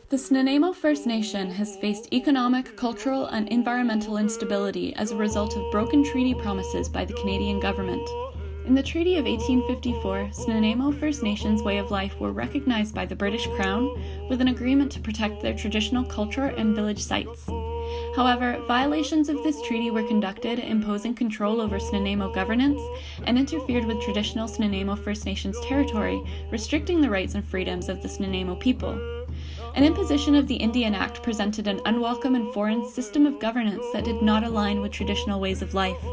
The Snuneymuxw First Nation has faced economic, cultural, and environmental instability as a result of broken treaty promises by the Canadian government. In the Treaty of 1854, Snuneymuxw First Nations' way of life were recognized by the British Crown with an agreement to protect their traditional culture and village sites. However, violations of this treaty were conducted, imposing control over Snuneymuxw governance and interfered with traditional Snuneymuxw First Nations territory, restricting the rights and freedoms of the Snuneymuxw people. An imposition of the Indian Act presented an unwelcome and foreign system of governance that did not align with traditional ways of life.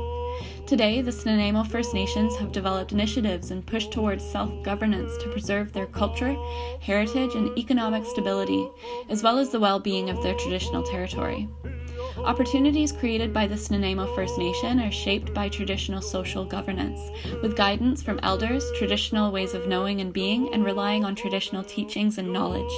Today, the Snuneymuxw First Nations have developed initiatives and pushed towards self-governance to preserve their culture, heritage, and economic stability, as well as the well-being of their traditional territory. Opportunities created by the Snuneymuxw First Nation are shaped by traditional social governance, with guidance from elders, traditional ways of knowing and being, and relying on traditional teachings and knowledge.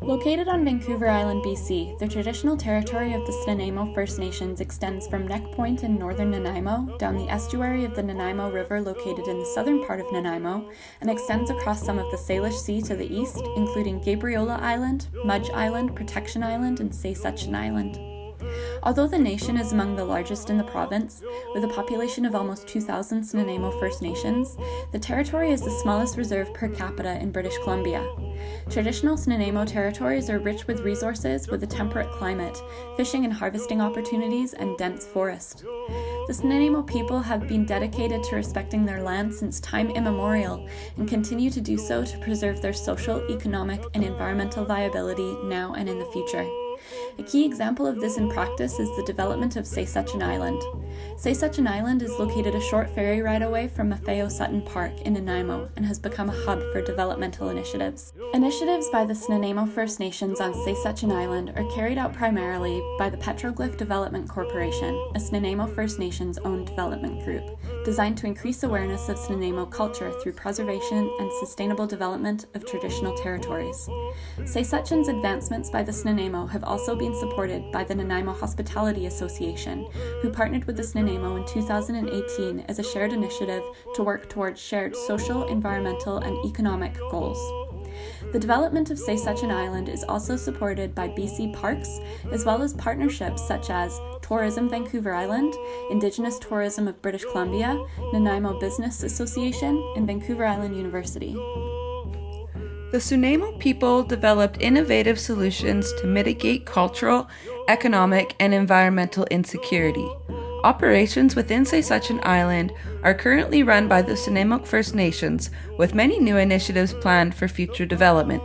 Located on Vancouver Island, BC, the traditional territory of the Snuneymuxw First Nations extends from Neck Point in northern Nanaimo, down the estuary of the Nanaimo River located in the southern part of Nanaimo, and extends across some of the Salish Sea to the east, including Gabriola Island, Mudge Island, Protection Island, and Say-Setchen Island. Although the nation is among the largest in the province, with a population of almost 2,000 Snuneymuxw First Nations, the territory is the smallest reserve per capita in British Columbia. Traditional Snuneymuxw territories are rich with resources with a temperate climate, fishing and harvesting opportunities, and dense forest. The Snuneymuxw people have been dedicated to respecting their land since time immemorial and continue to do so to preserve their social, economic, and environmental viability now and in the future. A key example of this in practice is the development of Say-Setchen Island. Say-Setchen Island is located a short ferry ride away from Maffeo Sutton Park in Nanaimo and has become a hub for developmental initiatives. Initiatives by the Snuneymuxw First Nations on Say-Setchen Island are carried out primarily by the Petroglyph Development Corporation, a Snuneymuxw First Nations-owned development group, designed to increase awareness of Snuneymuxw culture through preservation and sustainable development of traditional territories. Say-Setchen's advancements by the Snuneymuxw have also been supported by the Nanaimo Hospitality Association, who partnered with the Snuneymuxw in 2018 as a shared initiative to work towards shared social, environmental, and economic goals. The development of Say-Setchen Island is also supported by BC Parks, as well as partnerships such as Tourism Vancouver Island, Indigenous Tourism of British Columbia, Nanaimo Business Association, and Vancouver Island University. The Snuneymuxw people developed innovative solutions to mitigate cultural, economic, and environmental insecurity. Operations within Say-Setchen Island are currently run by the Snuneymuxw First Nations, with many new initiatives planned for future development.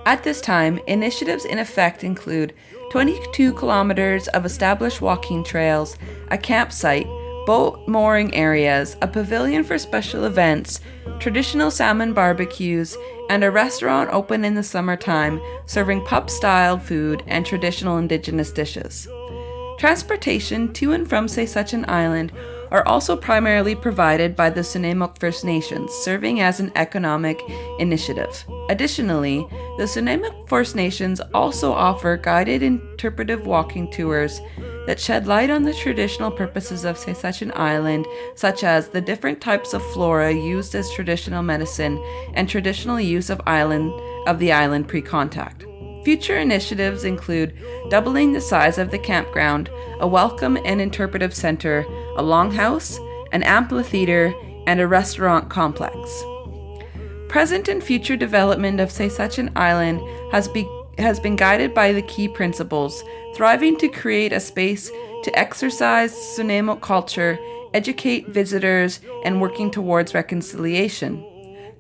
At this time, initiatives in effect include 22 kilometers of established walking trails, a campsite, boat mooring areas, a pavilion for special events, traditional salmon barbecues, and a restaurant open in the summertime serving pub-style food and traditional Indigenous dishes. Transportation to and from Say-Setchen Island are also primarily provided by the Snuneymuxw First Nations, serving as an economic initiative. Additionally, the Snuneymuxw First Nations also offer guided interpretive walking tours that shed light on the traditional purposes of Say-Setchen Island, such as the different types of flora used as traditional medicine and traditional use of the island pre-contact. Future initiatives include doubling the size of the campground, a welcome and interpretive center, a longhouse, an amphitheater, and a restaurant complex. Present and future development of Say-Setchen Island has been guided by the key principles: thriving to create a space to exercise Snuneymuxw culture, educate visitors, and working towards reconciliation.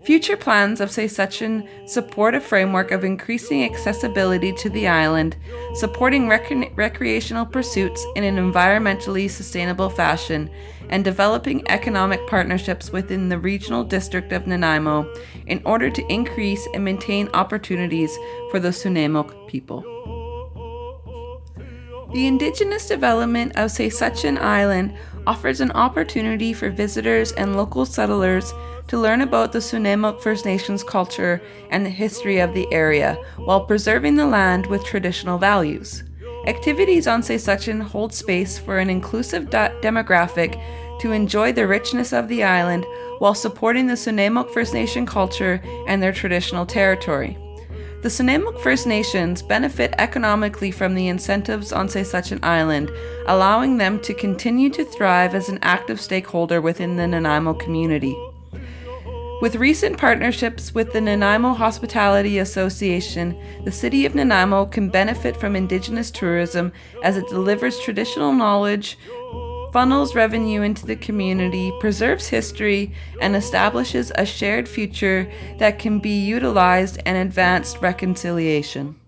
Future plans of Say-Setchen support a framework of increasing accessibility to the island, supporting recreational pursuits in an environmentally sustainable fashion, and developing economic partnerships within the regional district of Nanaimo in order to increase and maintain opportunities for the Snuneymuxw people. The Indigenous development of Say-Setchen Island offers an opportunity for visitors and local settlers to learn about the Snuneymuxw First Nations culture and the history of the area, while preserving the land with traditional values. Activities on Say-Setchen hold space for an inclusive demographic to enjoy the richness of the island while supporting the Snuneymuxw First Nation culture and their traditional territory. The Snuneymuxw First Nations benefit economically from the incentives on Sisseton Island, allowing them to continue to thrive as an active stakeholder within the Nanaimo community. With recent partnerships with the Nanaimo Hospitality Association, the City of Nanaimo can benefit from Indigenous tourism as it delivers traditional knowledge, funnels revenue into the community, preserves history, and establishes a shared future that can be utilized and advanced reconciliation.